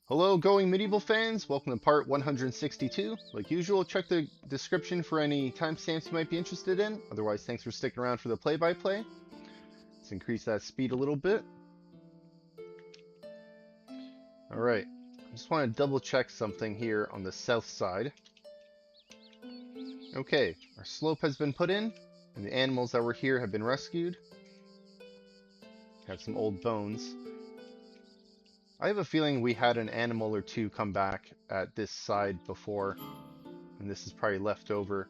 Hello, Going Medieval fans. Welcome to part 162. Like usual, check the description for any timestamps you might be interested in. Otherwise, thanks for sticking around for the play-by-play. Let's increase that speed a little bit. Alright, I just want to double check something here on the south side. Okay, our slope has been put in, and the animals that were here have been rescued. Have some old bones. I have a feeling we had an animal or two come back at this side before, and this is probably left over.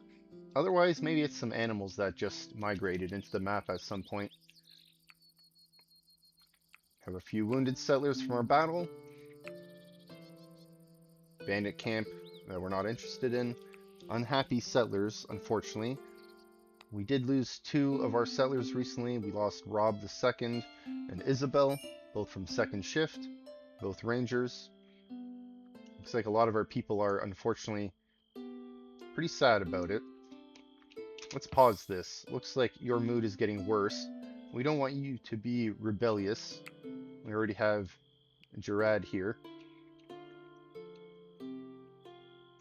Otherwise, maybe it's some animals that just migrated into the map at some point. Have a few wounded settlers from our battle. Bandit camp that we're not interested in. Unhappy settlers, unfortunately. We did lose two of our settlers recently. We lost Rob II and Isabel, both from second shift. Both rangers. Looks like a lot of our people are unfortunately pretty sad about it. Let's pause this. Looks like your mood is getting worse. We don't want you to be rebellious. We already have Gerard here.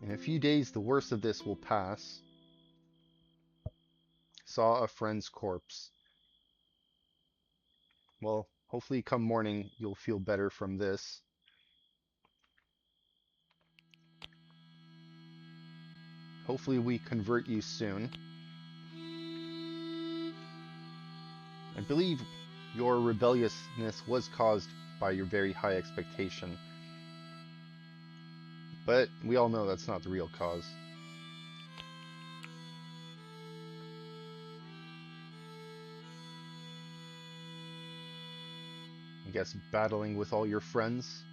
In a few days, the worst of this will pass. Saw a friend's corpse. Well, hopefully come morning, you'll feel better from this. Hopefully we convert you soon. I believe your rebelliousness was caused by your very high expectation. But we all know that's not the real cause. I guess battling with all your friends.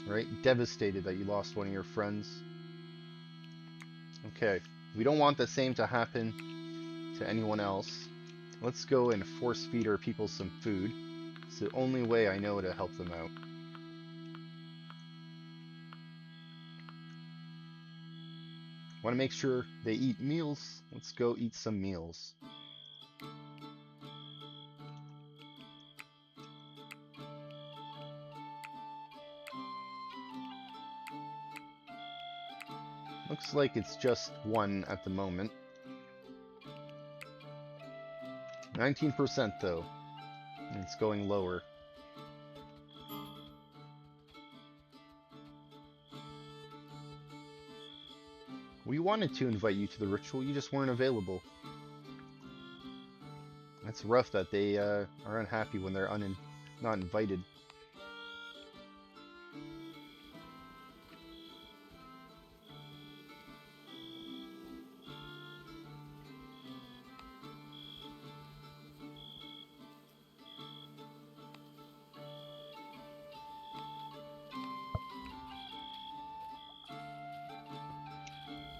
Right? Devastated that you lost one of your friends. Okay, we don't want the same to happen to anyone else. Let's go and force feed our people some food. It's the only way I know to help them out. Want to make sure they eat meals. Let's go eat some meals. Looks like it's just one at the moment. 19% though. It's going lower. We wanted to invite you to the ritual, you just weren't available. That's rough that they are unhappy when they're not invited.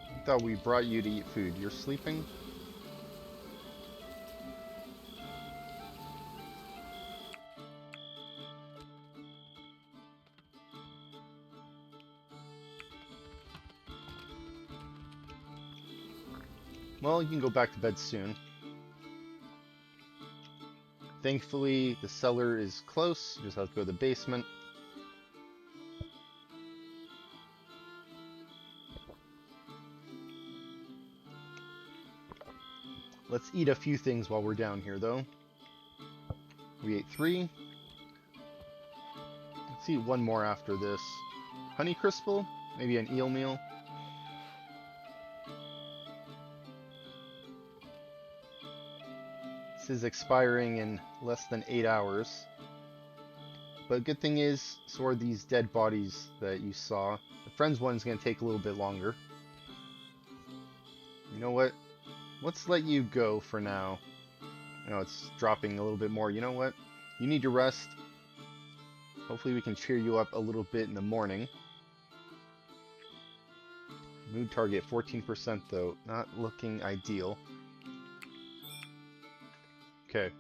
I thought we brought you to eat food. You're sleeping? Well, you can go back to bed soon. Thankfully, the cellar is close. You just have to go to the basement. Let's eat a few things while we're down here, though. We ate 3. Let's eat one more after this. Honey Crispal? Maybe an eel meal? This is expiring in less than 8 hours. But good thing is, so are these dead bodies that you saw. The friend's one's going to take a little bit longer. You know what? Let's let you go for now. I know it's dropping a little bit more. You know what? You need to rest. Hopefully we can cheer you up a little bit in the morning. Mood target 14% though. Not looking ideal. Okay.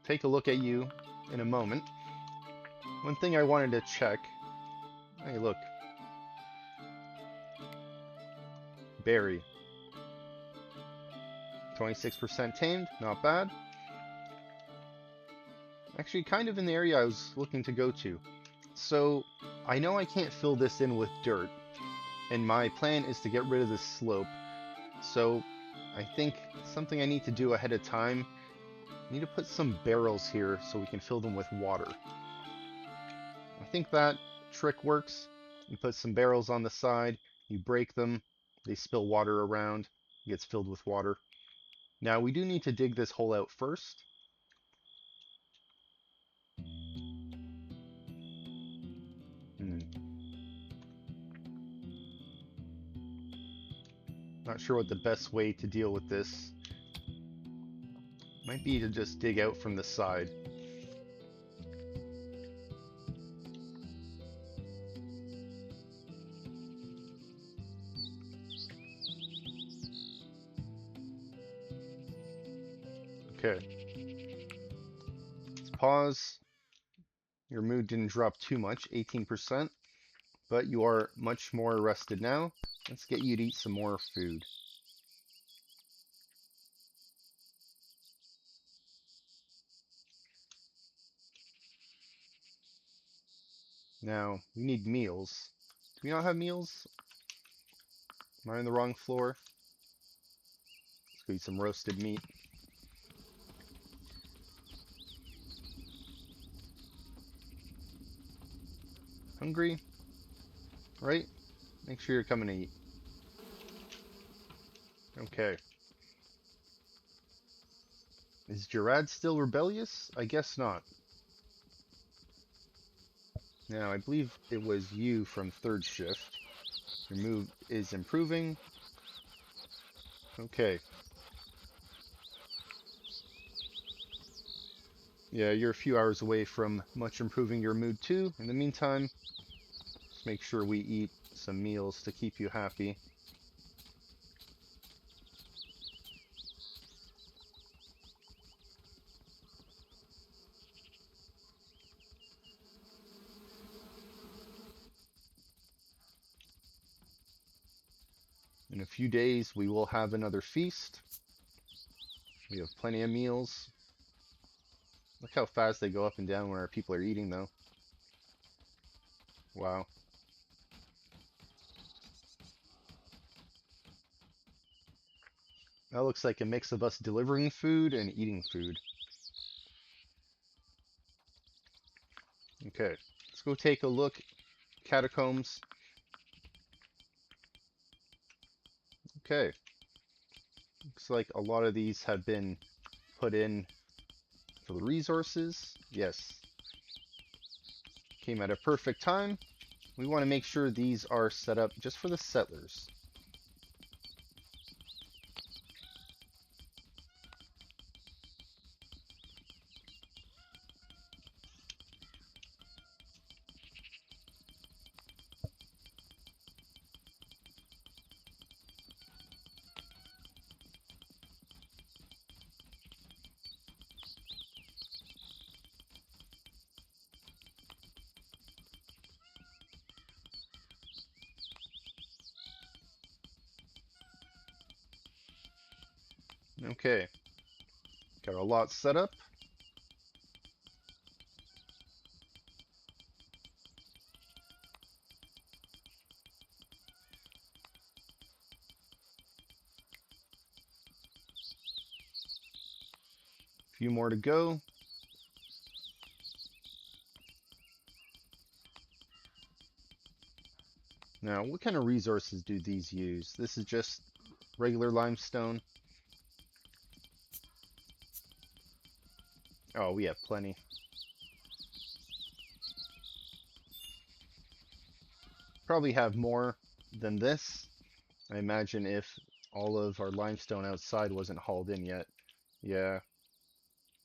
Take a look at you in a moment. One thing I wanted to check. Hey, look. Berry. 26% tamed, not bad. Actually, kind of in the area I was looking to go to. So, I know I can't fill this in with dirt, and my plan is to get rid of this slope. So, I think something I need to do ahead of time, I need to put some barrels here so we can fill them with water. I think that trick works. You put some barrels on the side, you break them, they spill water around, it gets filled with water. Now, we do need to dig this hole out first. Not sure what the best way to deal with this might be to just dig out from the side. Okay. Let's pause. Your mood didn't drop too much, 18%, but you are much more rested now. Let's get you to eat some more food. Now, we need meals. Do we not have meals? Am I on the wrong floor? Let's go eat some roasted meat. Hungry? Right? Make sure you're coming to eat. Okay. Is Gerard still rebellious? I guess not. Now, I believe it was you from third shift. Your mood is improving. Okay. Yeah, you're a few hours away from much improving your mood too. In the meantime, just make sure we eat some meals to keep you happy. In a few days, we will have another feast. We have plenty of meals. Look how fast they go up and down when our people are eating, though. Wow. That looks like a mix of us delivering food and eating food. Okay, let's go take a look. Catacombs. Okay. Looks like a lot of these have been put in for the resources. Yes. Came at a perfect time. We want to make sure these are set up just for the settlers. Okay. Got a lot set up. A few more to go. Now, what kind of resources do these use? This is just regular limestone. Oh, we have plenty. Probably have more than this. I imagine if all of our limestone outside wasn't hauled in yet. Yeah,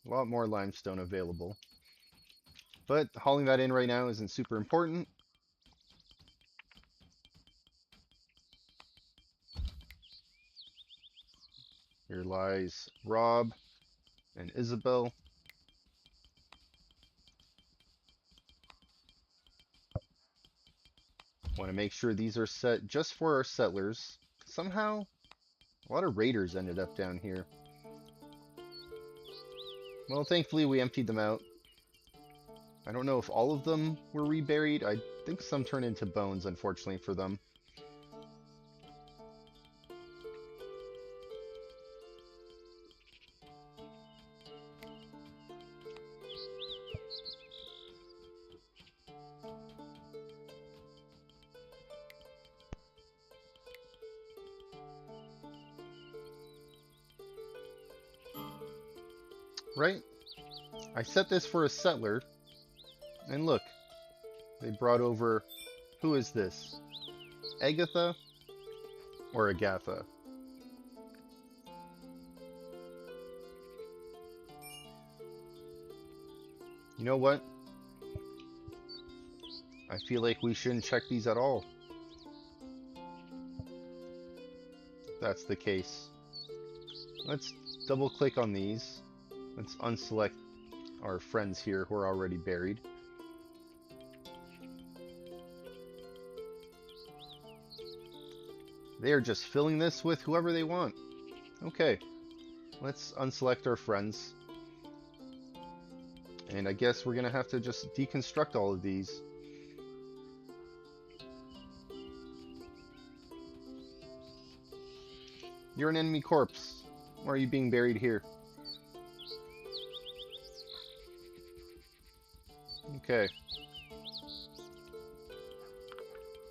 a lot more limestone available. But hauling that in right now isn't super important. Here lies Rob and Isabel. Want to make sure these are set just for our settlers. Somehow, a lot of raiders ended up down here. Well, thankfully we emptied them out. I don't know if all of them were reburied. I think some turned into bones, unfortunately for them. Right? I set this for a settler, and look, they brought over... Who is this? Agatha or Agatha? You know what? I feel like we shouldn't check these at all. If that's the case. Let's double click on these. Let's unselect our friends here who are already buried. They are just filling this with whoever they want. Okay, let's unselect our friends. And I guess we're gonna have to just deconstruct all of these. You're an enemy corpse. Why are you being buried here? Okay.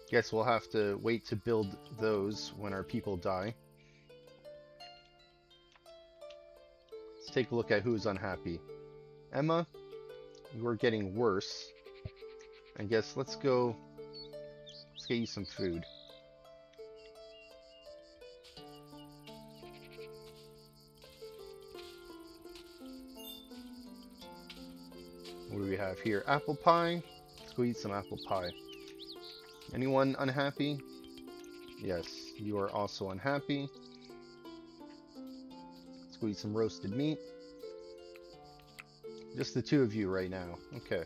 Guess we'll have to wait to build those when our people die. Let's take a look at who's unhappy. Emma, you're getting worse. I guess let's get you some food. What do we have here? Apple pie. Let's go eat some apple pie. Anyone unhappy? Yes, you are also unhappy. Let's go eat some roasted meat. Just the two of you right now. Okay.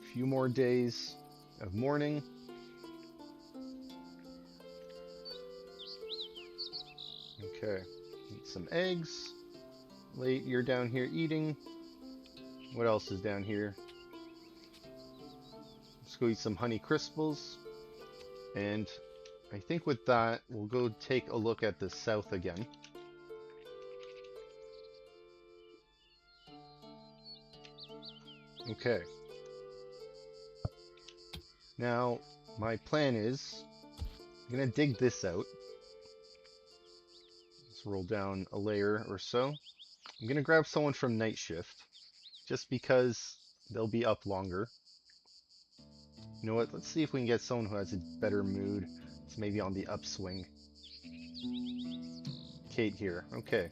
A few more days of mourning. Okay, eat some eggs. Late, you're down here eating. What else is down here? Let's go eat some honey crisples. And I think with that, we'll go take a look at the south again. Okay. Now, my plan is, I'm gonna dig this out. Let's roll down a layer or so. I'm gonna grab someone from night shift, just because they'll be up longer. You know what? Let's see if we can get someone who has a better mood. It's maybe on the upswing. Kate here. Okay.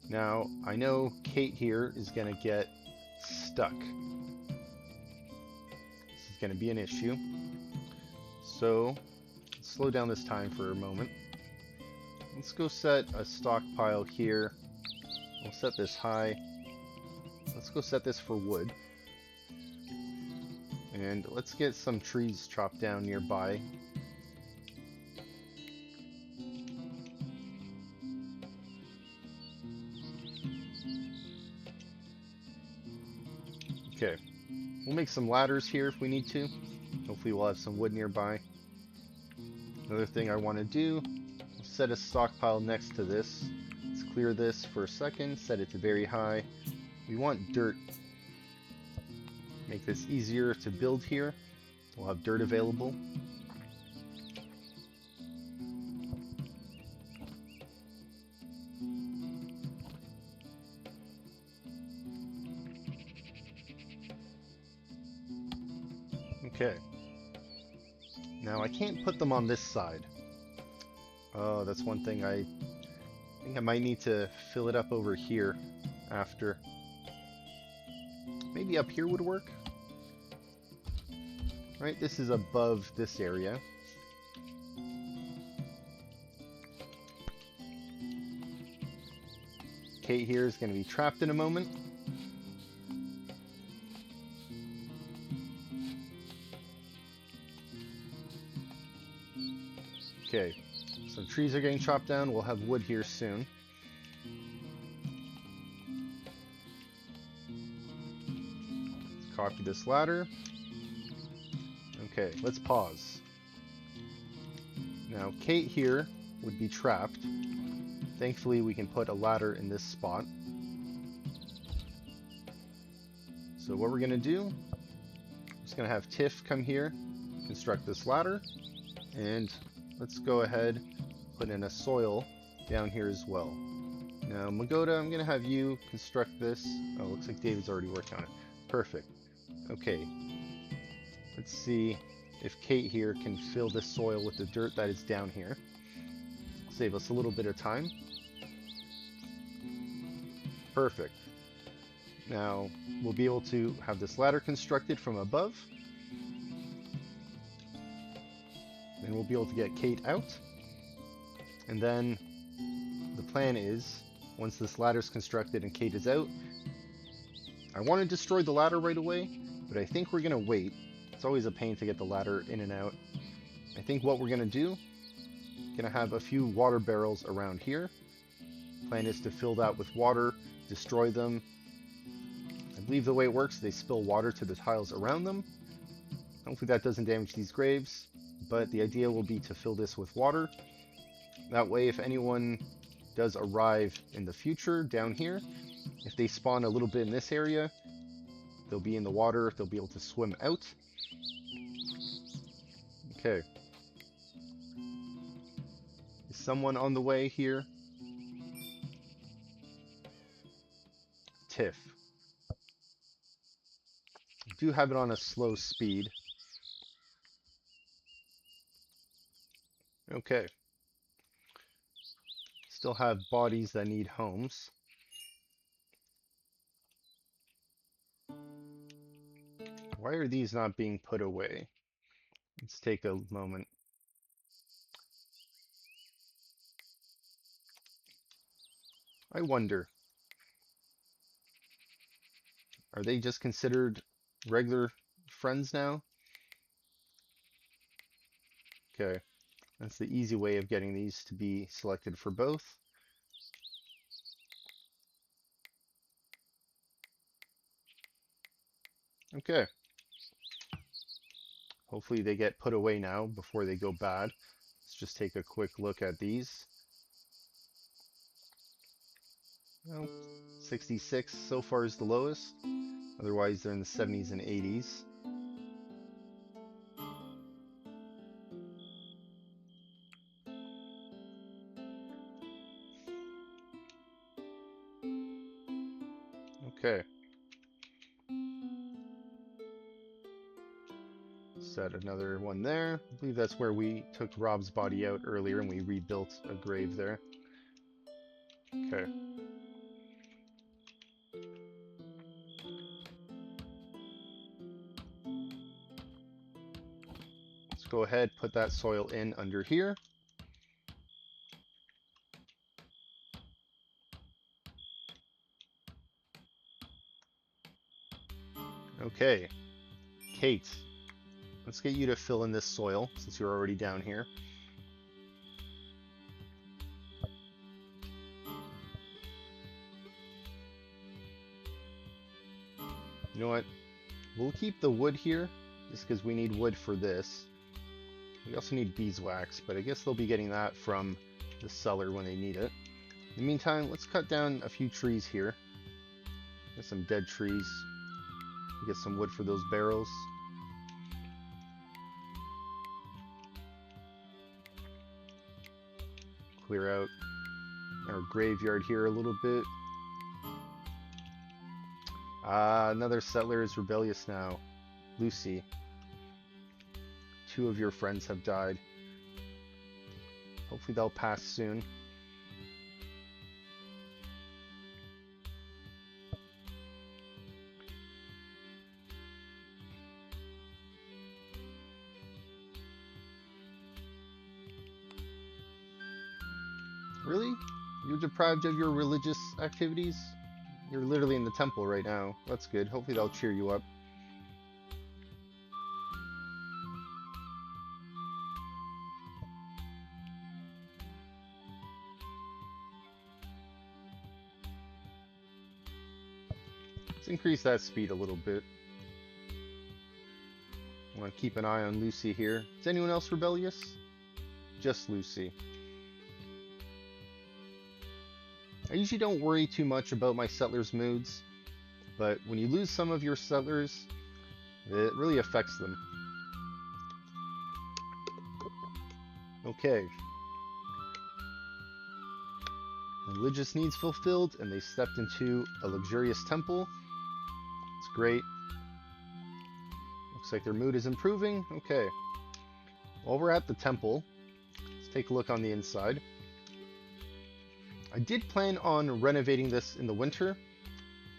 Now, I know Kate here is gonna get stuck. This is gonna be an issue. So, let's slow down this time for a moment. Let's go set a stockpile here. We'll set this high. Let's go set this for wood. And let's get some trees chopped down nearby. Okay. We'll make some ladders here if we need to. Hopefully we'll have some wood nearby. Another thing I want to do, set a stockpile next to this. Let's clear this for a second, set it to very high. We want dirt. Make this easier to build here. We'll have dirt available. Okay. Now I can't put them on this side. Oh, that's one thing I think I might need to fill it up over here after. Maybe up here would work. Right, this is above this area. Kate here is going to be trapped in a moment. Okay, some trees are getting chopped down. We'll have wood here soon. Let's copy this ladder. Okay, let's pause. Now, Kate here would be trapped. Thankfully, we can put a ladder in this spot. So what we're going to do, I'm just going to have Tiff come here, construct this ladder, and let's go ahead, put in a soil down here as well. Now, Magoda, I'm going to have you construct this. Oh, looks like David's already working on it. Perfect. Okay. Let's see if Kate here can fill this soil with the dirt that is down here. Save us a little bit of time. Perfect. Now, we'll be able to have this ladder constructed from above. And we'll be able to get Kate out. And then the plan is, once this ladder is constructed and Kate is out, I want to destroy the ladder right away, but I think we're going to wait. It's always a pain to get the ladder in and out. I think what we're going to do, going to have a few water barrels around here. Plan is to fill that with water, destroy them. I believe the way it works, they spill water to the tiles around them. Hopefully that doesn't damage these graves, but the idea will be to fill this with water. That way, if anyone does arrive in the future down here, if they spawn a little bit in this area, they'll be in the water, they'll be able to swim out. Okay. Is someone on the way here? Tiff. I do have it on a slow speed. Okay. Still have bodies that need homes. Why are these not being put away? Let's take a moment. I wonder. Are they just considered regular friends now? Okay. That's the easy way of getting these to be selected for both. Okay. Hopefully they get put away now before they go bad. Let's just take a quick look at these. Well, 66 so far is the lowest. Otherwise they're in the 70s and 80s. Okay. Set another one there. I believe that's where we took Rob's body out earlier and we rebuilt a grave there. Okay. Let's go ahead, put that soil in under here. Okay. Kate, let's get you to fill in this soil since you're already down here. You know what? We'll keep the wood here just because we need wood for this. We also need beeswax, but I guess they'll be getting that from the cellar when they need it. In the meantime, let's cut down a few trees here. Get some dead trees. Get some wood for those barrels. Clear out our graveyard here a little bit. Another settler is rebellious now. Lucy. 2 of your friends have died. Hopefully they'll pass soon. Really? You're deprived of your religious activities? You're literally in the temple right now. That's good. Hopefully that'll cheer you up. Let's increase that speed a little bit. I want to keep an eye on Lucy here. Is anyone else rebellious? Just Lucy. I usually don't worry too much about my settlers' moods, but when you lose some of your settlers, it really affects them. Okay. Religious needs fulfilled, and they stepped into a luxurious temple. It's great. Looks like their mood is improving. Okay. While we're at the temple, let's take a look on the inside. I did plan on renovating this in the winter.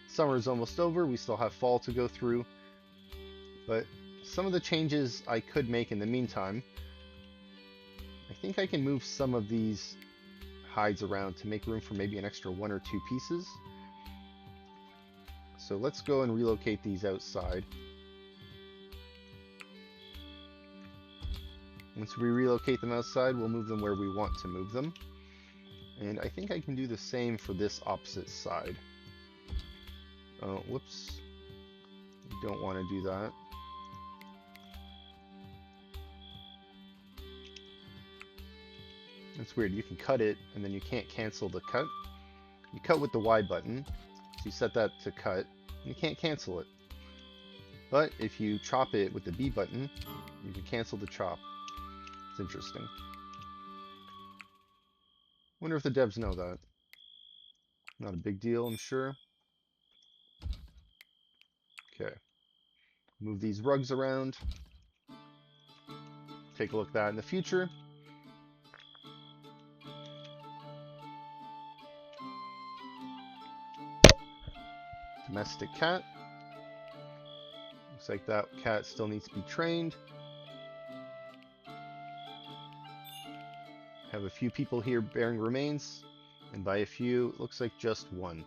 Summer is almost over. We still have fall to go through. But some of the changes I could make in the meantime. I think I can move some of these hides around to make room for maybe an extra 1 or 2 pieces. So let's go and relocate these outside. Once we relocate them outside, we'll move them where we want to move them. And I think I can do the same for this opposite side. Oh, whoops. Don't want to do that. It's weird. You can cut it, and then you can't cancel the cut. You cut with the Y button. So you set that to cut. You can't cancel it. But if you chop it with the B button, you can cancel the chop. It's interesting. Wonder if the devs know that. Not a big deal, I'm sure. Okay. Move these rugs around. Take a look at that in the future. Domestic cat. Looks like that cat still needs to be trained. Have a few people here bearing remains, and by a few, it looks like just one.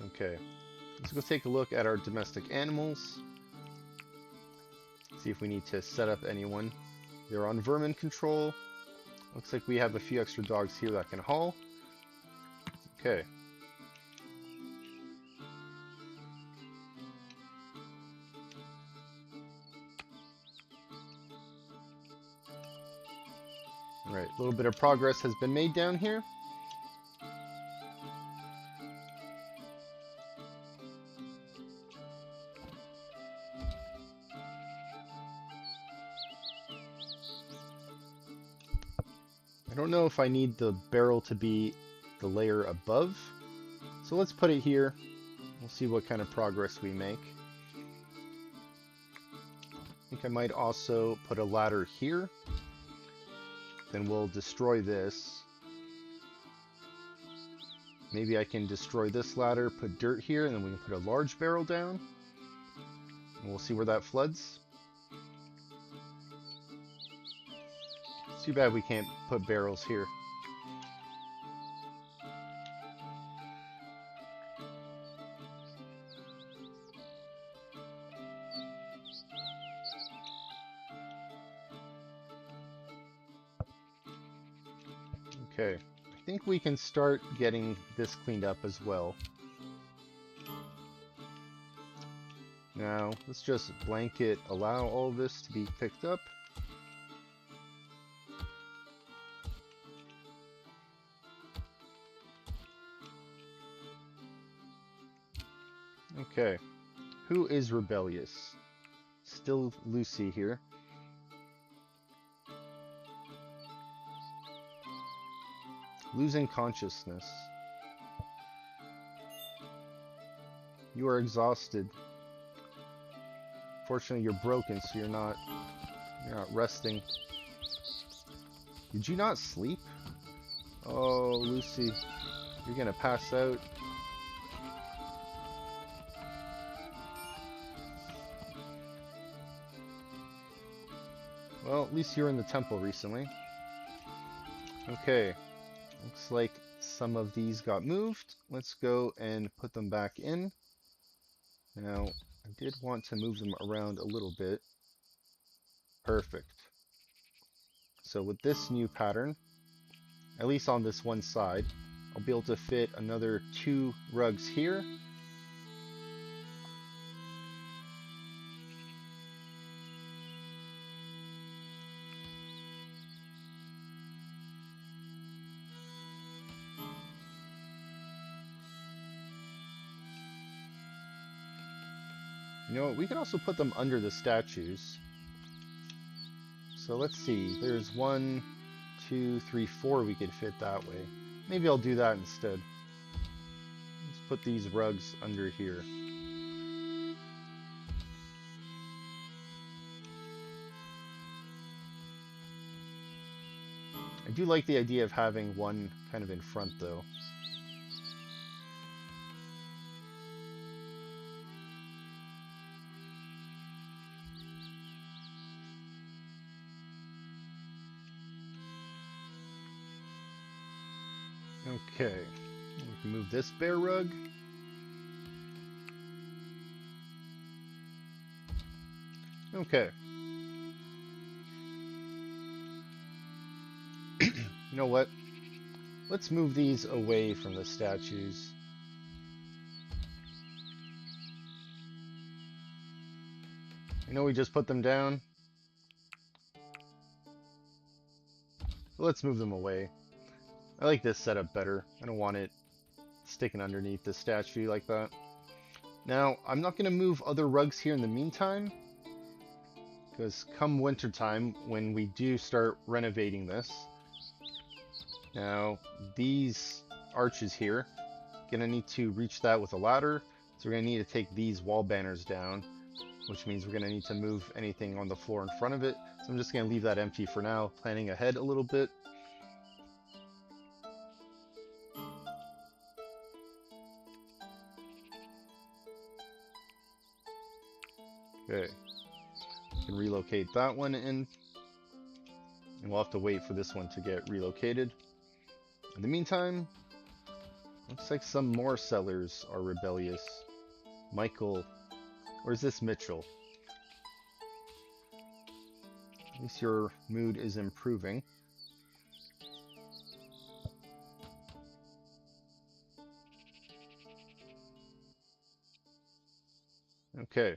Okay, let's go take a look at our domestic animals. See if we need to set up anyone. They're on vermin control. Looks like we have a few extra dogs here that can haul. Okay. Alright, a little bit of progress has been made down here. I don't know if I need the barrel to be the layer above, so let's put it here. We'll see what kind of progress we make. I think I might also put a ladder here. Then we'll destroy this. Maybe I can destroy this ladder, put dirt here, and then we can put a large barrel down. And we'll see where that floods. It's too bad we can't put barrels here. Okay, I think we can start getting this cleaned up as well. Now, let's just blanket allow all this to be picked up. Okay, who is rebellious? Still Lucy here. Losing consciousness. You are exhausted. Fortunately, you're broken, so you're not resting. Did you not sleep? Oh, Lucy, you're gonna pass out. Well, at least you're in the temple recently. Okay, looks like some of these got moved. Let's go and put them back in. Now, I did want to move them around a little bit. Perfect. So with this new pattern, at least on this one side, I'll be able to fit another 2 rugs here. You know what, we can also put them under the statues. So let's see, there's 1, 2, 3, 4 we could fit that way. Maybe I'll do that instead. Let's put these rugs under here. I do like the idea of having one kind of in front though. Okay, we can move this bear rug. Okay. You know what? Let's move these away from the statues. I know we just put them down. But let's move them away. I like this setup better. I don't want it sticking underneath the statue like that. Now, I'm not going to move other rugs here in the meantime, because come wintertime, when we do start renovating this, now these arches here, gonna need to reach that with a ladder, so we're gonna need to take these wall banners down, which means we're gonna need to move anything on the floor in front of it. So I'm just gonna leave that empty for now, planning ahead a little bit. Okay, we can relocate that one in, and we'll have to wait for this one to get relocated. In the meantime, looks like some more settlers are rebellious. Michael, or is this Mitchell? At least your mood is improving. Okay.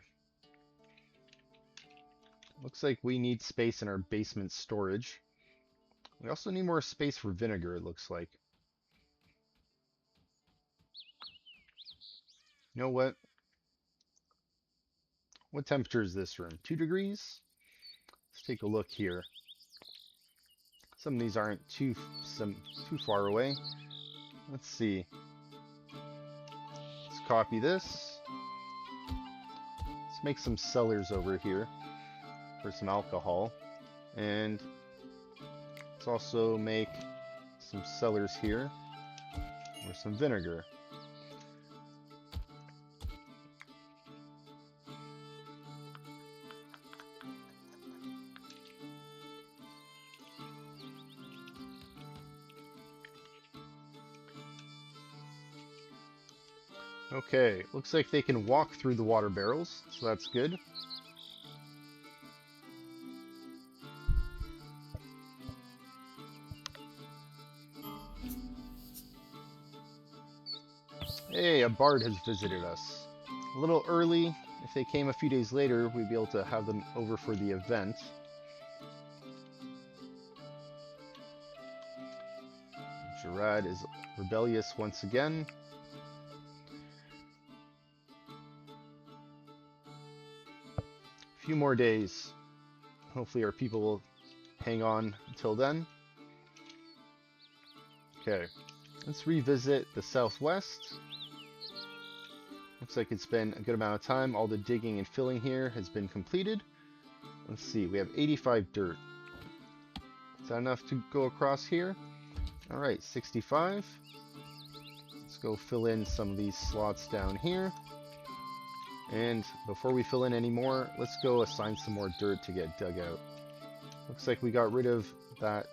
Looks like we need space in our basement storage. We also need more space for vinegar, it looks like. You know what? What temperature is this room? 2 degrees? Let's take a look here. Some of these aren't too far away. Let's see. Let's copy this. Let's make some cellars over here for some alcohol. And let's also make some cellars here for some vinegar. Okay, looks like they can walk through the water barrels, so that's good. Hey, a bard has visited us. A little early. If they came a few days later, we'd be able to have them over for the event. Gerard is rebellious once again. A few more days. Hopefully our people will hang on until then. Okay, let's revisit the southwest. Looks like it's been a good amount of time. All the digging and filling here has been completed. Let's see, we have 85 dirt. Is that enough to go across here? Alright, 65. Let's go fill in some of these slots down here. And before we fill in any more, let's go assign some more dirt to get dug out. Looks like we got rid of that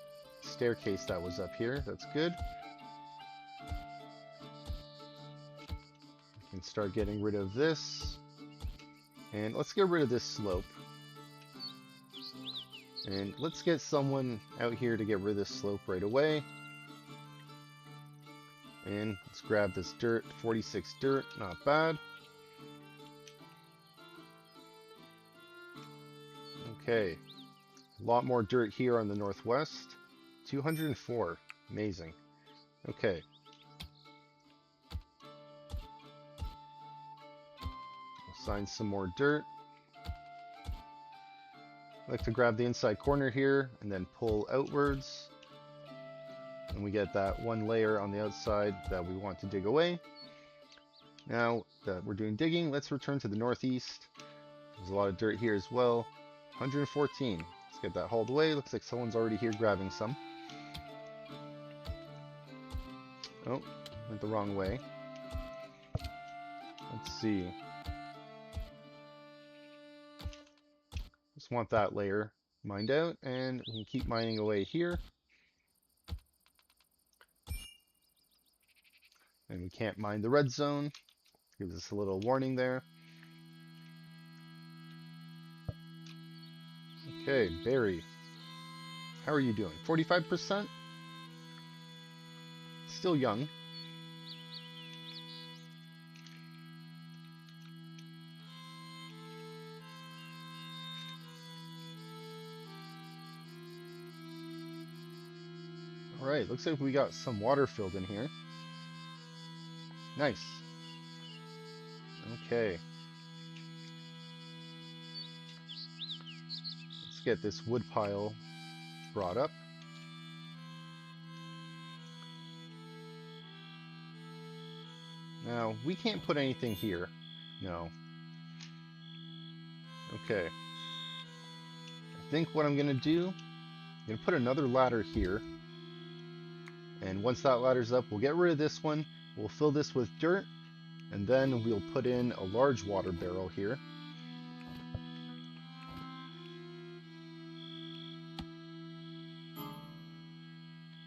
staircase that was up here. That's good. We can start getting rid of this. And let's get rid of this slope. And let's get someone out here to get rid of this slope right away. And let's grab this dirt. 46 dirt, not bad. Okay, a lot more dirt here on the northwest. 204, amazing. Okay. Assign some more dirt. I like to grab the inside corner here and then pull outwards. And we get that one layer on the outside that we want to dig away. Now that we're doing digging, let's return to the northeast. There's a lot of dirt here as well. 114. Let's get that hauled away. Looks like someone's already here grabbing some. Oh, went the wrong way. Let's see. Just want that layer mined out, and we can keep mining away here. And we can't mine the red zone. Gives us a little warning there. Okay, Barry. How are you doing? 45%? Still young. Alright, looks like we got some water filled in here. Nice. Okay. Let's get this wood pile brought up. Now, we can't put anything here. No. Okay. I think what I'm going to do, I'm going to put another ladder here. And once that ladder's up, we'll get rid of this one. We'll fill this with dirt. And then we'll put in a large water barrel here.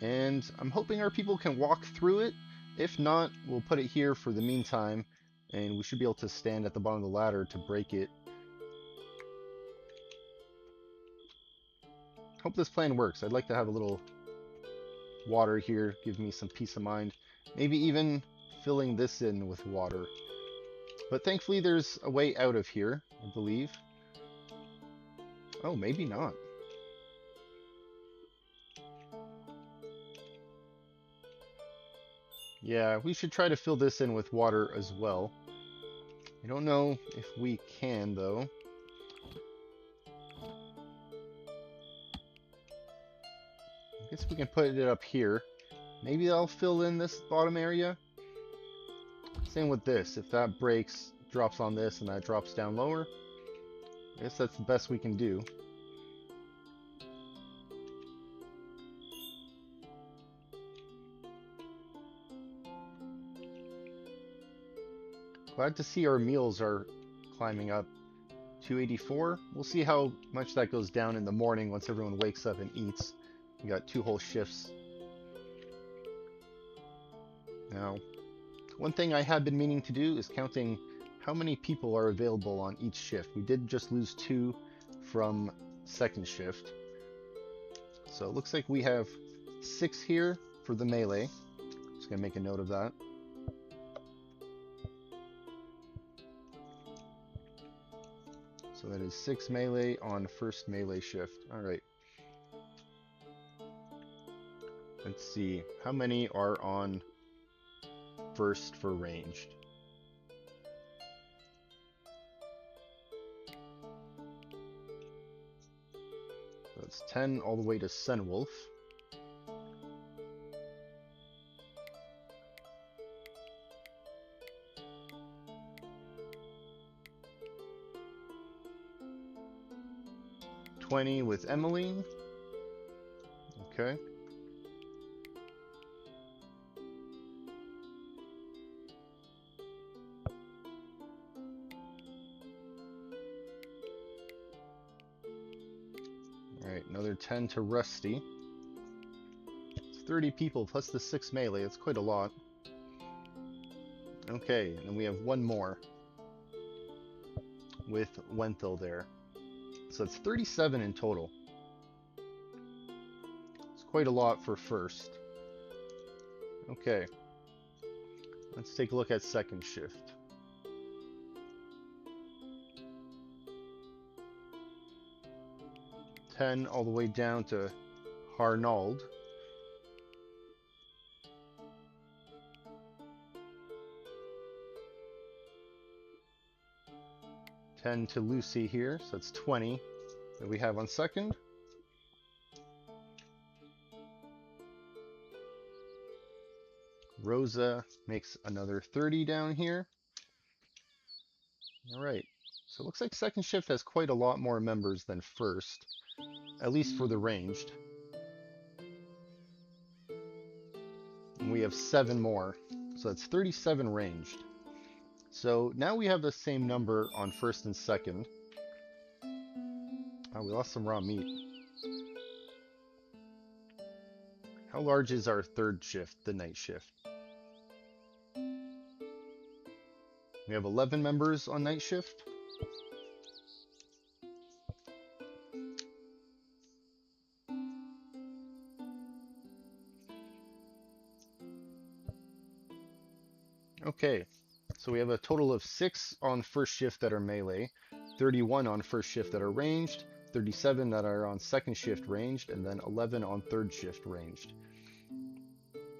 And I'm hoping our people can walk through it. If not, we'll put it here for the meantime, and we should be able to stand at the bottom of the ladder to break it. Hope this plan works. I'd like to have a little water here, give me some peace of mind. Maybe even filling this in with water. But thankfully there's a way out of here, I believe. Oh, maybe not. Yeah, we should try to fill this in with water as well. I don't know if we can, though. I guess we can put it up here. Maybe that'll fill in this bottom area. Same with this. If that breaks, drops on this, and that drops down lower. I guess that's the best we can do. Glad to see our meals are climbing up. 284. We'll see how much that goes down in the morning once everyone wakes up and eats. We got 2 whole shifts. Now, one thing I have been meaning to do is counting how many people are available on each shift. We did just lose 2 from second shift. So it looks like we have 6 here for the melee. Just gonna make a note of that. So that is 6 melee on first melee shift. Alright. Let's see. How many are on first for ranged? So that's 10 all the way to Sunwolf. With Emmeline. Okay. Alright, another 10 to Rusty. 30 people plus the 6 melee. It's quite a lot. Okay, and we have one more with Wenthil there. So it's 37 in total. It's quite a lot for first. Okay. Let's take a look at second shift. Ten all the way down to Harnald. Ten to Lucy here, so that's 20 that we have on second. Rosa makes another 30 down here. Alright, so it looks like second shift has quite a lot more members than first, at least for the ranged. And we have 7 more, so that's 37 ranged. So now we have the same number on first and second. Oh, we lost some raw meat. How large is our third shift, the night shift? We have 11 members on night shift. Okay, so we have a total of 6 on first shift that are melee, 31 on first shift that are ranged, 37 that are on second shift ranged, and then 11 on third shift ranged.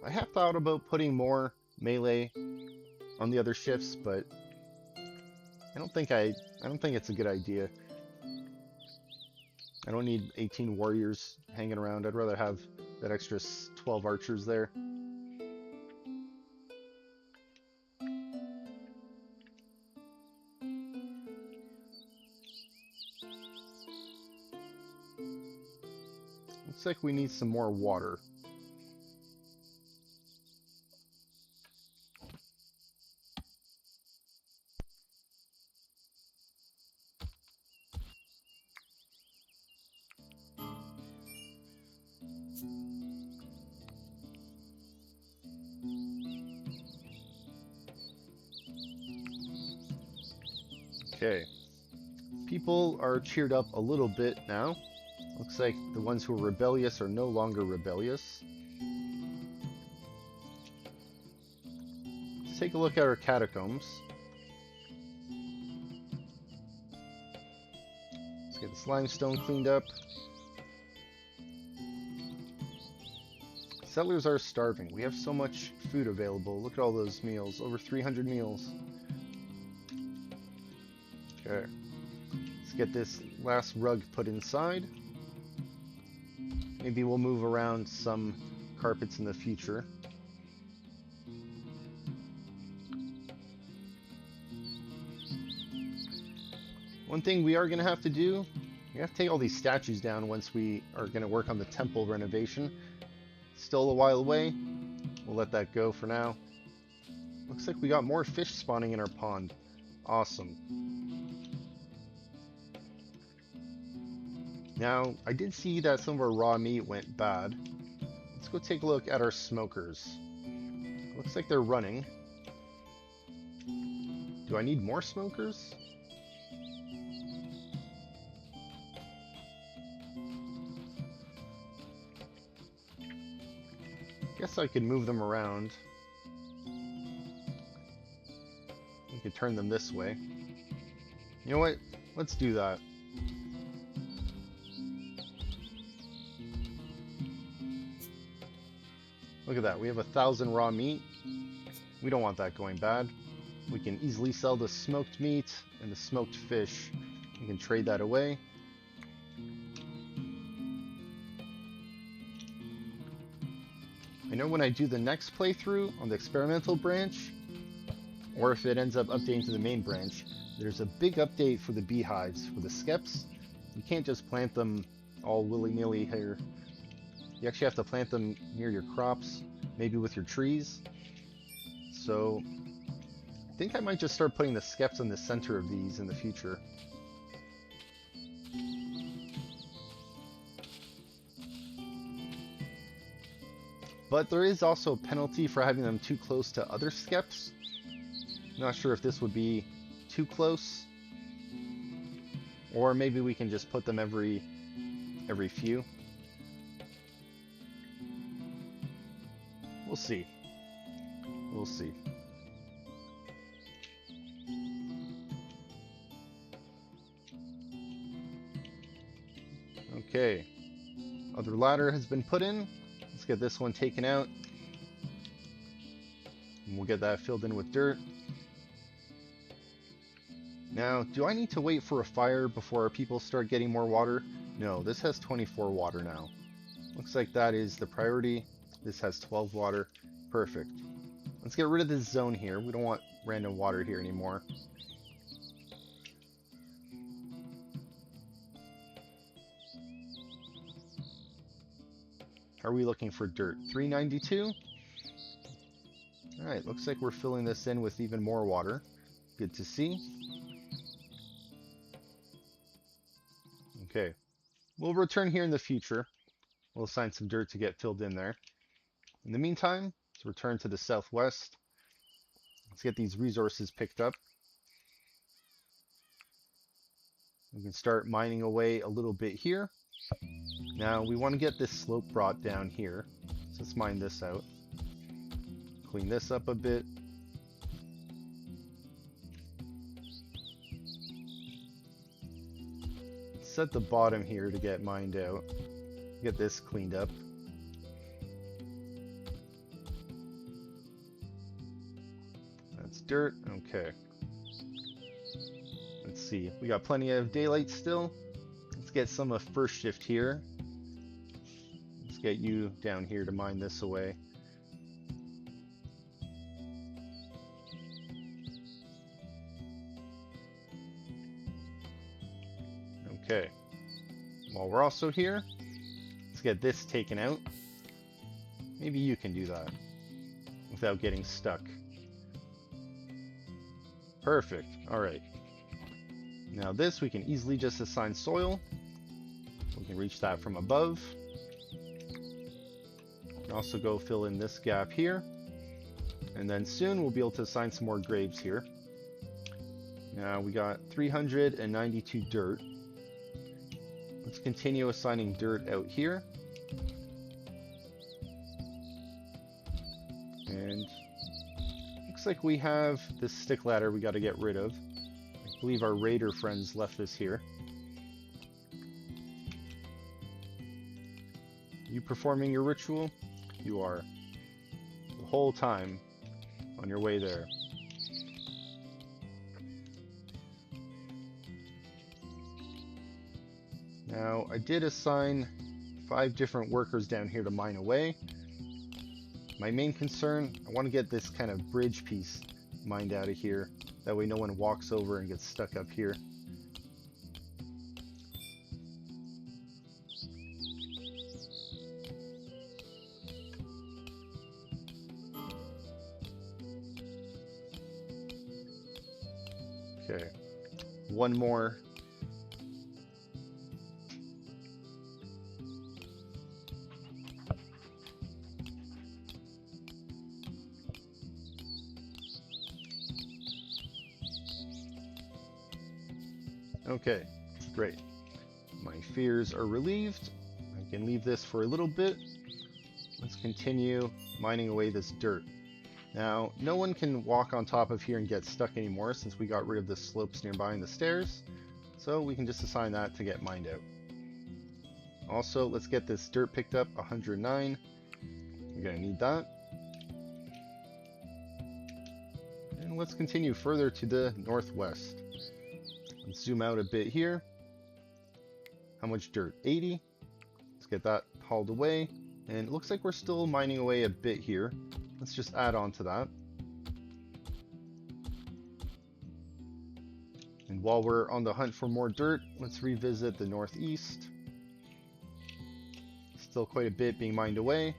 I have thought about putting more melee on the other shifts, but I don't think it's a good idea. I don't need 18 warriors hanging around. I'd rather have that extra 12 archers there. Looks like we need some more water. Okay, people are cheered up a little bit now. Looks like the ones who are rebellious are no longer rebellious. Let's take a look at our catacombs. Let's get this limestone cleaned up. Settlers are starving. We have so much food available. Look at all those meals. Over 300 meals. Okay. Let's get this last rug put inside. Maybe we'll move around some carpets in the future. One thing we are going to have to do, we have to take all these statues down once we are going to work on the temple renovation. Still a while away. We'll let that go for now. Looks like we got more fish spawning in our pond. Awesome. Now, I did see that some of our raw meat went bad. Let's go take a look at our smokers. Looks like they're running. Do I need more smokers? Guess I could move them around. We could turn them this way. You know what? Let's do that. Look at that. We have 1,000 raw meat. We don't want that going bad. We can easily sell the smoked meat and the smoked fish. We can trade that away. I know when I do the next playthrough on the experimental branch, or if it ends up updating to the main branch, there's a big update for the beehives, for the skeps. You can't just plant them all willy-nilly here. You actually have to plant them near your crops, maybe with your trees. So I think I might just start putting the skeps in the center of these in the future. but there is also a penalty for having them too close to other skeps. Not sure if this would be too close, or maybe we can just put them every few. We'll see. We'll see. Okay. Other ladder has been put in. Let's get this one taken out. And we'll get that filled in with dirt. Now, do I need to wait for a fire before our people start getting more water? No, this has 24 water now. Looks like that is the priority. This has 12 water. Perfect. Let's get rid of this zone here. We don't want random water here anymore. Are we looking for dirt? 392? Alright, looks like we're filling this in with even more water. Good to see. Okay. We'll return here in the future. We'll assign some dirt to get filled in there. In the meantime, let's return to the southwest. Let's get these resources picked up. We can start mining away a little bit here. Now we want to get this slope brought down here. So let's mine this out. Clean this up a bit. Set the bottom here to get mined out. Get this cleaned up. That's dirt. Okay. Let's see. We got plenty of daylight still. Let's get some of first shift here. Let's get you down here to mine this away. Okay. While we're also here, let's get this taken out. Maybe you can do that without getting stuck. Perfect. Alright. Now this we can easily just assign soil. We can reach that from above. We can also go fill in this gap here. And then soon we'll be able to assign some more graves here. Now we got 392 dirt. Let's continue assigning dirt out here. And looks like we have this stick ladder we got to get rid of. I believe our raider friends left this here. You performing your ritual? You are. The whole time on your way there. Now, I did assign 5 different workers down here to mine away. My main concern, I want to get this kind of bridge piece mined out of here. That way no one walks over and gets stuck up here. Okay, one more. Okay, great. My fears are relieved. I can leave this for a little bit. Let's continue mining away this dirt. Now, no one can walk on top of here and get stuck anymore since we got rid of the slopes nearby and the stairs. So we can just assign that to get mined out. Also, let's get this dirt picked up, 109. We're going to need that. And let's continue further to the northwest. Let's zoom out a bit here. How much dirt? 80. Let's get that hauled away. And it looks like we're still mining away a bit here. Let's just add on to that. And while we're on the hunt for more dirt, let's revisit the northeast. Still quite a bit being mined away,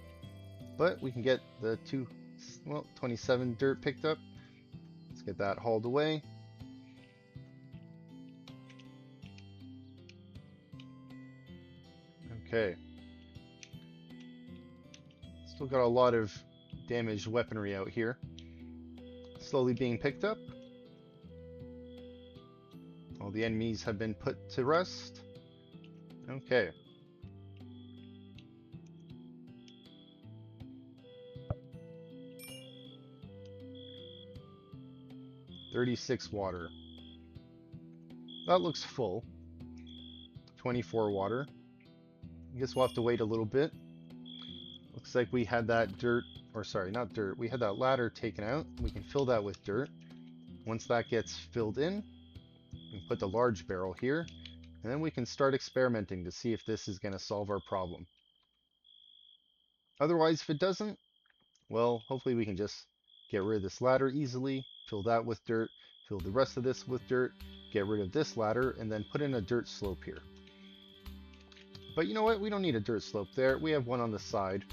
but we can get the 27 dirt picked up. Let's get that hauled away. Okay. Let's Still got a lot of damaged weaponry out here. Slowly being picked up. All the enemies have been put to rest. Okay. $36 water. That looks full. 24 water. I guess we'll have to wait a little bit. Looks like we had that dirt, or sorry, not dirt. We had that ladder taken out. We can fill that with dirt. Once that gets filled in, we can put the large barrel here, and then we can start experimenting to see if this is going to solve our problem. Otherwise, if it doesn't, well, hopefully we can just get rid of this ladder easily, fill that with dirt, fill the rest of this with dirt, get rid of this ladder, and then put in a dirt slope here. But you know what? We don't need a dirt slope there. We have one on the side.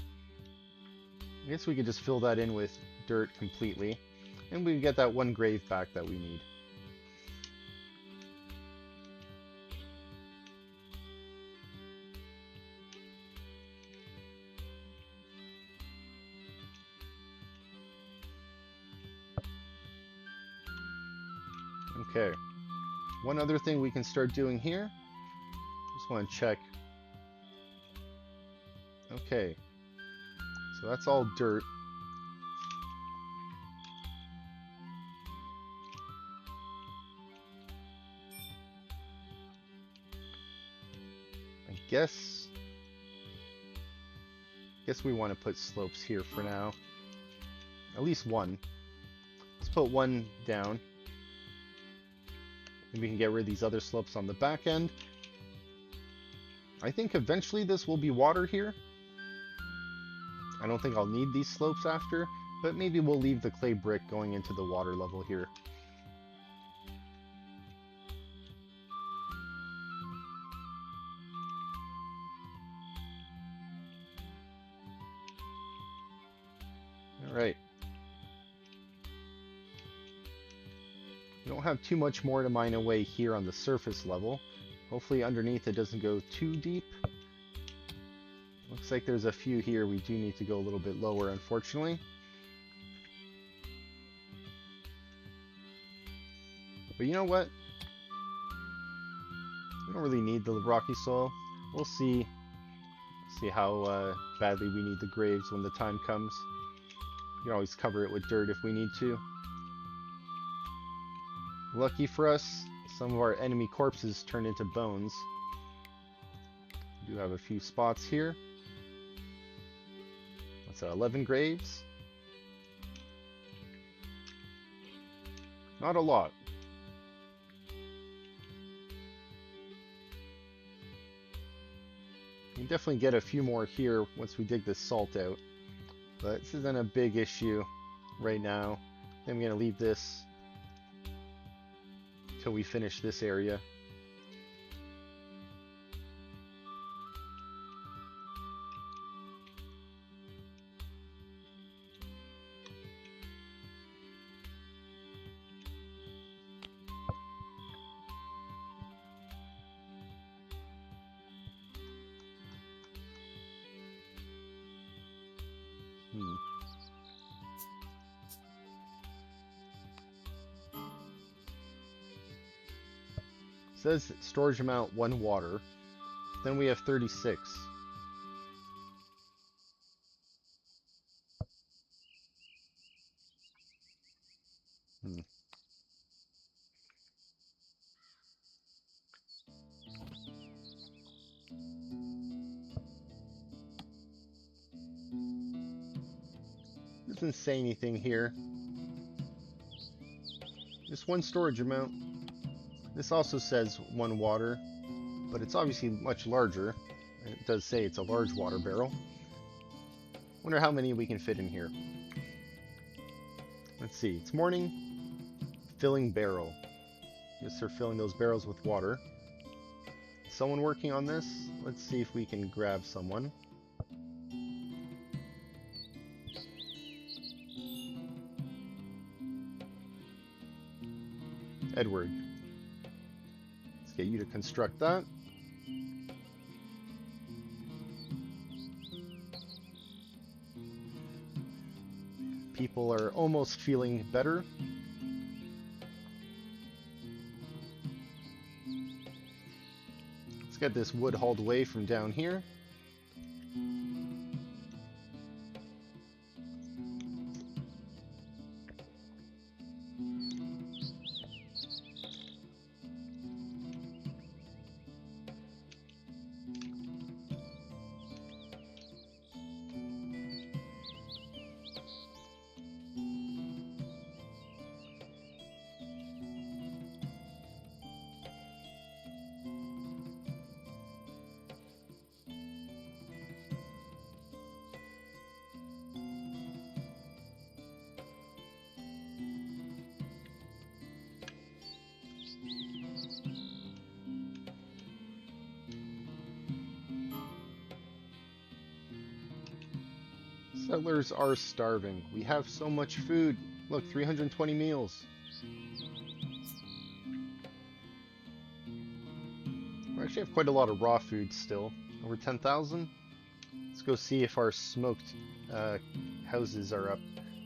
I guess we could just fill that in with dirt completely, and we get that one grave back that we need. Okay. One other thing we can start doing here. Just want to check. Okay. So that's all dirt. I guess we want to put slopes here for now. At least one. Let's put one down. And we can get rid of these other slopes on the back end. I think eventually this will be water here. I don't think I'll need these slopes after, but maybe we'll leave the clay brick going into the water level here. All right. We don't have too much more to mine away here on the surface level. Hopefully underneath it doesn't go too deep. Looks like there's a few here. We do need to go a little bit lower, unfortunately. But you know what? We don't really need the rocky soil. We'll see how badly we need the graves when the time comes. We can always cover it with dirt if we need to. Lucky for us, some of our enemy corpses turn into bones. We do have a few spots here. What's that, 11 graves? Not a lot. We can definitely get a few more here once we dig this salt out. But this isn't a big issue right now. Then I'm going to leave this till we finish this area. Says storage amount 1 water. Then we have 36. Doesn't say anything here. Just 1 storage amount. This also says 1 water, but it's obviously much larger. It does say it's a large water barrel. Wonder how many we can fit in here. Let's see, it's morning. Filling barrel. Guess they're filling those barrels with water. Someone working on this? Let's see if we can grab someone. Edward. Let's get you to construct that. people are almost feeling better. Let's get this wood hauled away from down here. Settlers are starving. We have so much food. Look, 320 meals. We actually have quite a lot of raw food still. Over 10,000. Let's go see if our smoked houses are up.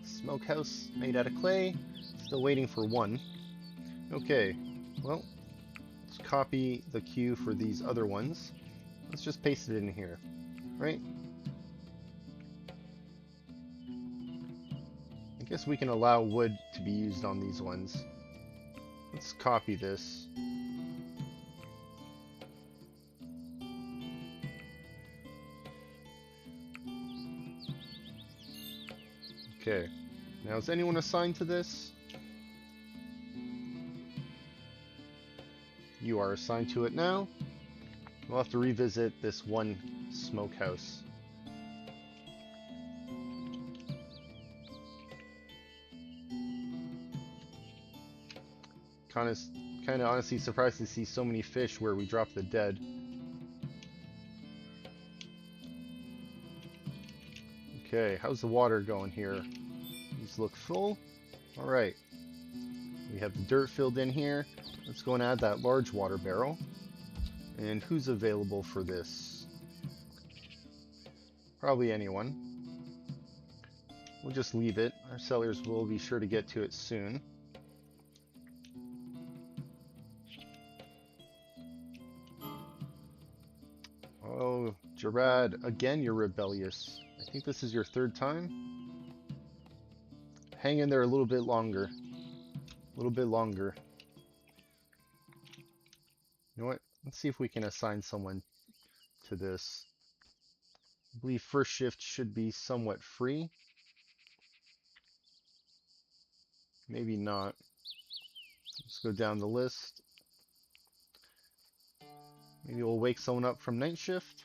Smokehouse made out of clay. Still waiting for one. Okay, well, let's copy the queue for these other ones. Let's just paste it in here, right? I guess we can allow wood to be used on these ones. Let's copy this. Okay, now is anyone assigned to this? You are assigned to it now. We'll have to revisit this one smokehouse. Kind of honestly surprised to see so many fish where we drop the dead. Okay, how's the water going here? These look full. Alright. We have the dirt filled in here. Let's go and add that large water barrel. And who's available for this? Probably anyone. We'll just leave it. Our sellers will be sure to get to it soon. Oh, Gerard, again you're rebellious. I think this is your third time. Hang in there a little bit longer. A little bit longer. You know what? Let's see if we can assign someone to this. I believe first shift should be somewhat free. Maybe not. Let's go down the list. Maybe we'll wake someone up from night shift.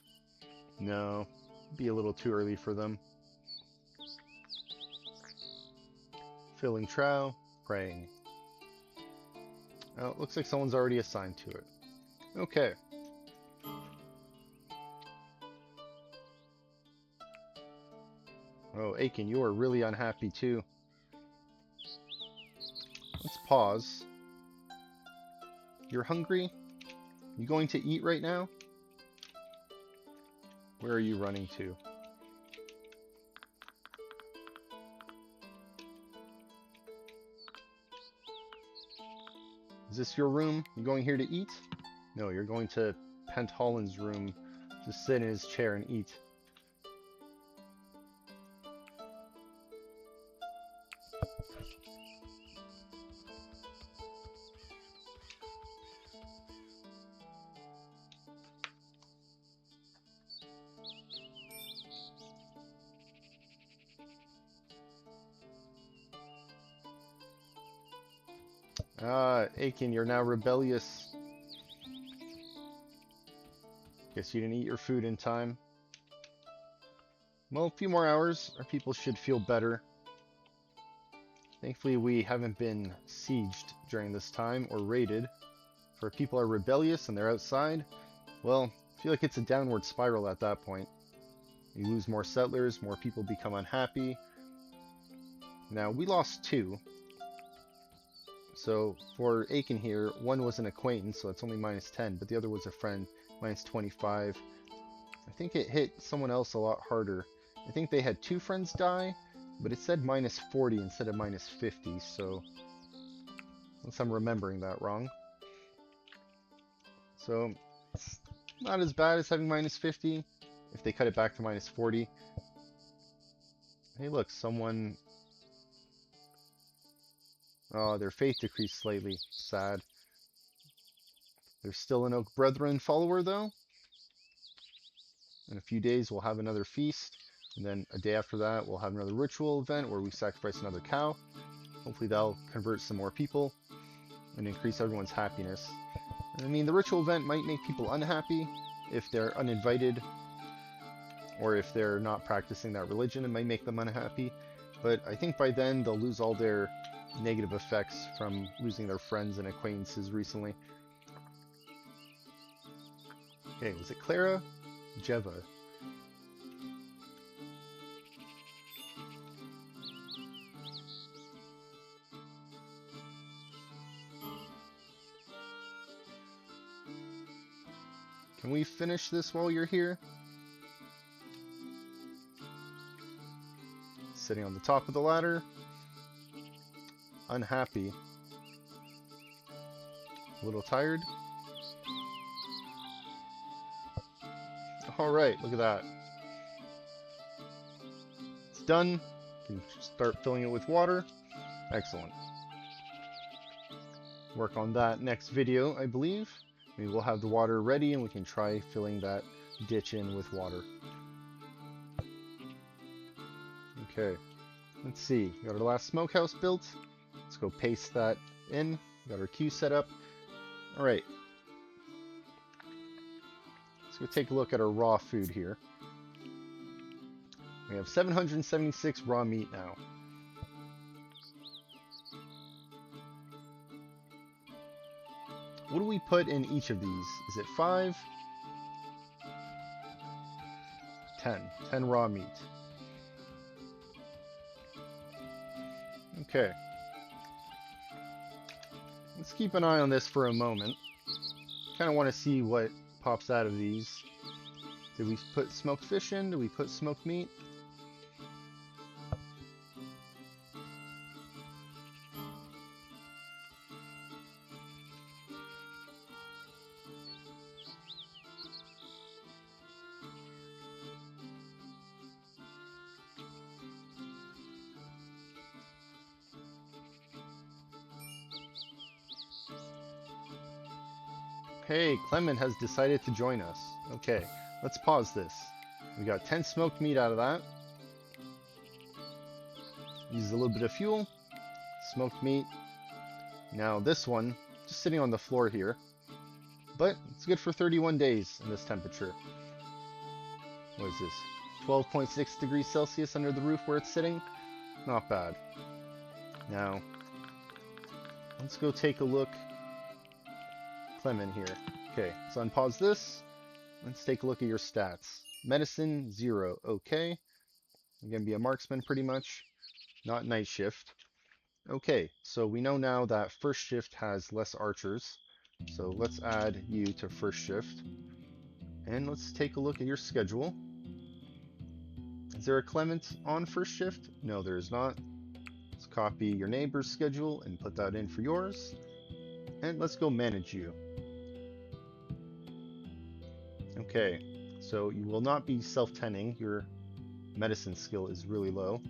No, be a little too early for them. Filling trough, praying. Oh, it looks like someone's already assigned to it. Okay. Oh, Aiken, you are really unhappy too. Let's pause. You're hungry? You going to eat right now? Where are you running to? Is this your room? You going here to eat? No, you're going to Pent Holland's room to sit in his chair and eat. Ah, Aiken, you're now rebellious. Guess you didn't eat your food in time. Well, a few more hours, our people should feel better. Thankfully, we haven't been sieged during this time, or raided. If our people are rebellious and they're outside, well, I feel like it's a downward spiral at that point. We lose more settlers, more people become unhappy. Now, we lost 2. So for Aiken here, one was an acquaintance, so it's only -10, but the other was a friend, -25. I think it hit someone else a lot harder. I think they had 2 friends die, but it said minus 40 instead of minus 50, so unless I'm remembering that wrong. So it's not as bad as having minus 50 if they cut it back to minus 40. Hey, look, someone... Oh, their faith decreased slightly. Sad. They're still an Oak Brethren follower, though. In a few days, we'll have another feast. And then a day after that, we'll have another ritual event where we sacrifice another cow. Hopefully that'll convert some more people and increase everyone's happiness. I mean, the ritual event might make people unhappy if they're uninvited or if they're not practicing that religion. It might make them unhappy. But I think by then they'll lose all their negative effects from losing their friends and acquaintances recently. Okay, was it Clara? Jeva. Can we finish this while you're here? Sitting on the top of the ladder. Unhappy. A little tired. Alright, look at that. It's done. You can start filling it with water. Excellent. Work on that next video, I believe. Maybe we'll have the water ready and we can try filling that ditch in with water. Okay, let's see. We got our last smokehouse built. Let's go paste that in. We got our queue set up. Alright. Let's go take a look at our raw food here. We have 776 raw meat now. What do we put in each of these? Is it 5? 10. 10 raw meat. Okay. Let's keep an eye on this for a moment. Kind of want to see what pops out of these. Did we put smoked fish in? Did we put smoked meat? Hey, Clement has decided to join us. Okay, let's pause this. We got 10 smoked meat out of that. Uses a little bit of fuel. Smoked meat. Now this one, just sitting on the floor here. But it's good for 31 days in this temperature. What is this? 12.6 degrees Celsius under the roof where it's sitting. Not bad. Now, let's go take a look. Clement here. Okay, so unpause this. Let's take a look at your stats. Medicine, 0. Okay. You're going to be a marksman pretty much. Not night shift. Okay, so we know now that first shift has less archers. So let's add you to first shift. And let's take a look at your schedule. Is there a Clement on first shift? No, there is not. Let's copy your neighbor's schedule and put that in for yours. And let's go manage you. Okay, so you will not be self-tending. Your medicine skill is really low.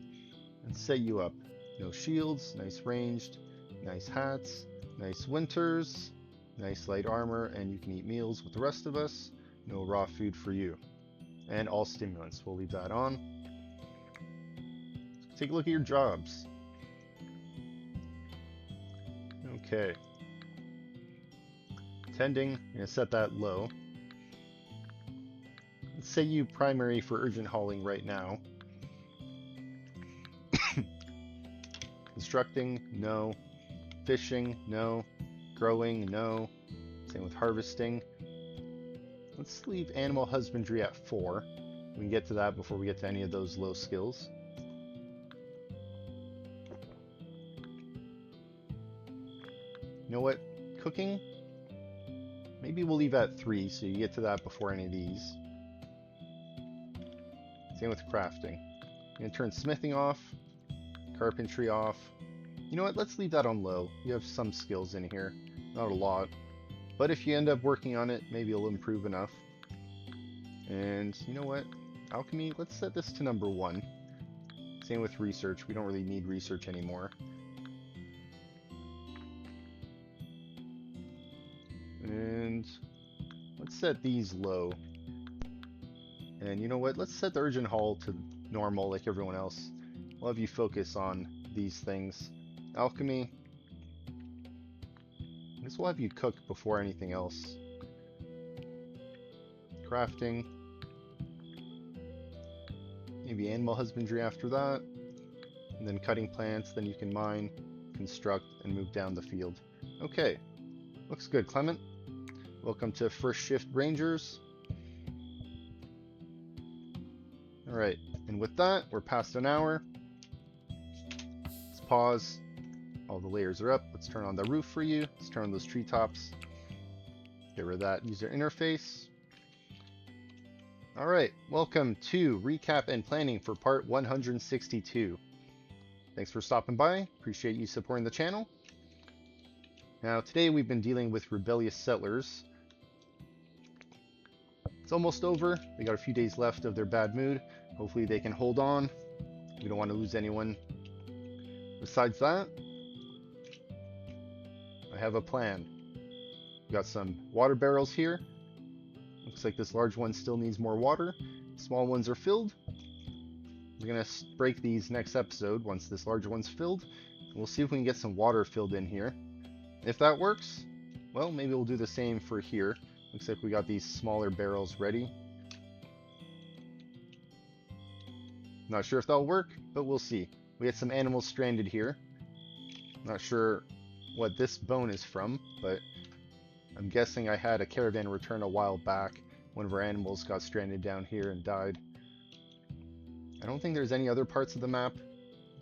Let's set you up. No shields, nice ranged, nice hats, nice winters, nice light armor, and you can eat meals with the rest of us. No raw food for you. And all stimulants, we'll leave that on. Let's take a look at your jobs. Okay. Tending, I'm going to set that low. Let's say you primary for urgent hauling right now. Constructing, no. Fishing, no. Growing, no. Same with harvesting. Let's leave animal husbandry at 4. We can get to that before we get to any of those low skills. You know what? Cooking? Maybe we'll leave at 3 so you get to that before any of these. Same with crafting. I'm going to turn smithing off. Carpentry off. You know what? Let's leave that on low. You have some skills in here. Not a lot. But if you end up working on it, maybe it'll improve enough. And you know what? Alchemy, let's set this to number 1. Same with research. We don't really need research anymore. And let's set these low. And you know what? Let's set the urgent haul to normal like everyone else. We'll have you focus on these things. Alchemy. I guess we'll have you cook before anything else. Crafting. Maybe animal husbandry after that. And then cutting plants, then you can mine, construct, and move down the field. Okay. Looks good, Clement. Welcome to First Shift Rangers. Alright, and with that, we're past an hour. Let's pause. All the layers are up. Let's turn on the roof for you. Let's turn on those treetops. Get rid of that user interface. Alright, welcome to Recap and Planning for part 162. Thanks for stopping by. Appreciate you supporting the channel. Now, today we've been dealing with rebellious settlers. It's almost over. They got a few days left of their bad mood. Hopefully they can hold on. We don't want to lose anyone. Besides that, I have a plan. We've got some water barrels here. Looks like this large one still needs more water. Small ones are filled. We're going to break these next episode once this large one's filled. We'll see if we can get some water filled in here. If that works, well, maybe we'll do the same for here. Looks like we got these smaller barrels ready. Not sure if that'll work, but we'll see. We had some animals stranded here. Not sure what this bone is from, but I'm guessing I had a caravan return a while back. One of our animals got stranded down here and died. I don't think there's any other parts of the map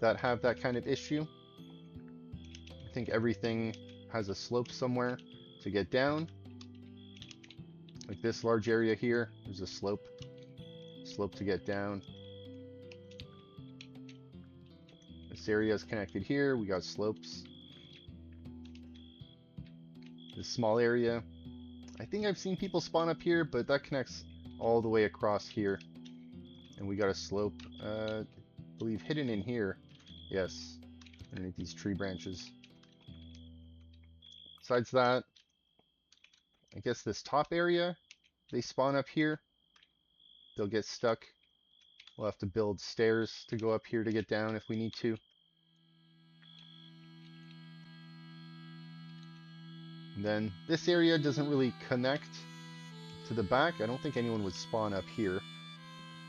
that have that kind of issue. I think everything has a slope somewhere to get down. Like this large area here, there's a slope to get down. This area is connected here, we got slopes. This small area, I think I've seen people spawn up here, but that connects all the way across here. And we got a slope, I believe hidden in here. Yes, underneath these tree branches. Besides that, I guess this top area, they spawn up here. They'll get stuck. We'll have to build stairs to go up here to get down if we need to. And then this area doesn't really connect to the back. I don't think anyone would spawn up here.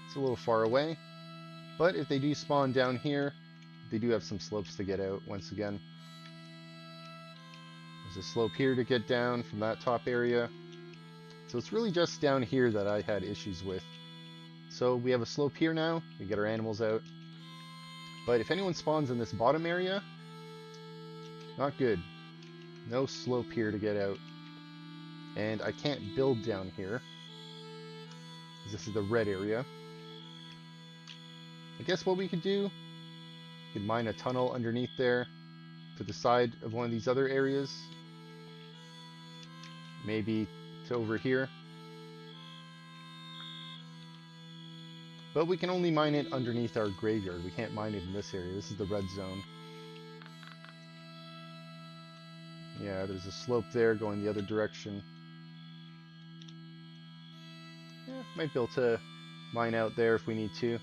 It's a little far away. But if they do spawn down here, they do have some slopes to get out once again. There's a slope here to get down from that top area. So it's really just down here that I had issues with. So we have a slope here now. We get our animals out. But if anyone spawns in this bottom area, not good. No slope here to get out. And I can't build down here. This is the red area. I guess what we could do, we could mine a tunnel underneath there to the side of one of these other areas. Maybe to over here. But we can only mine it underneath our graveyard. We can't mine it in this area. This is the red zone. Yeah, there's a slope there going the other direction. Yeah, might be able to mine out there if we need to.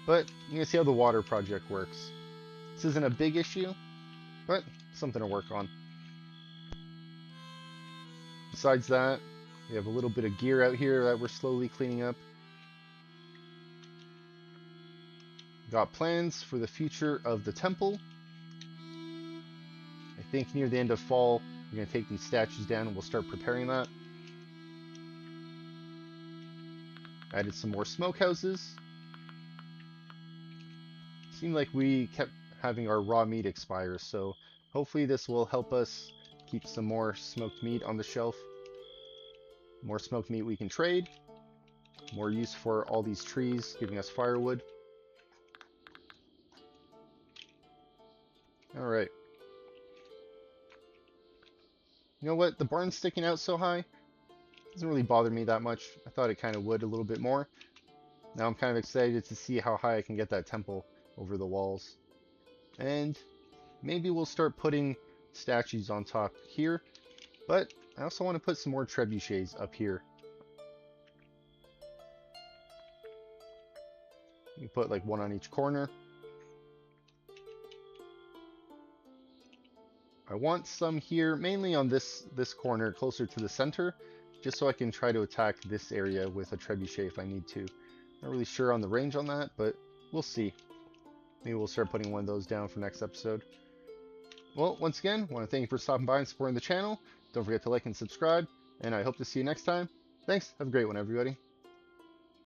But you're going to see how the water project works. This isn't a big issue, but something to work on. Besides that, we have a little bit of gear out here that we're slowly cleaning up. Got plans for the future of the temple. I think near the end of fall, we're going to take these statues down and we'll start preparing that. Added some more smokehouses. Seemed like we kept having our raw meat expire, so hopefully this will help us keep some more smoked meat on the shelf. More smoked meat we can trade. More use for all these trees, giving us firewood. Alright. You know what? The barn's sticking out so high. Doesn't really bother me that much. I thought it kind of would a little bit more. Now I'm kind of excited to see how high I can get that temple over the walls. And maybe we'll start putting statues on top here. But I also want to put some more trebuchets up here. You put like one on each corner. I want some here, mainly on this corner, closer to the center, just so I can try to attack this area with a trebuchet if I need to. Not really sure on the range on that, but we'll see. Maybe we'll start putting one of those down for next episode. Well, once again, I want to thank you for stopping by and supporting the channel. Don't forget to like and subscribe, and I hope to see you next time. Thanks. Have a great one, everybody.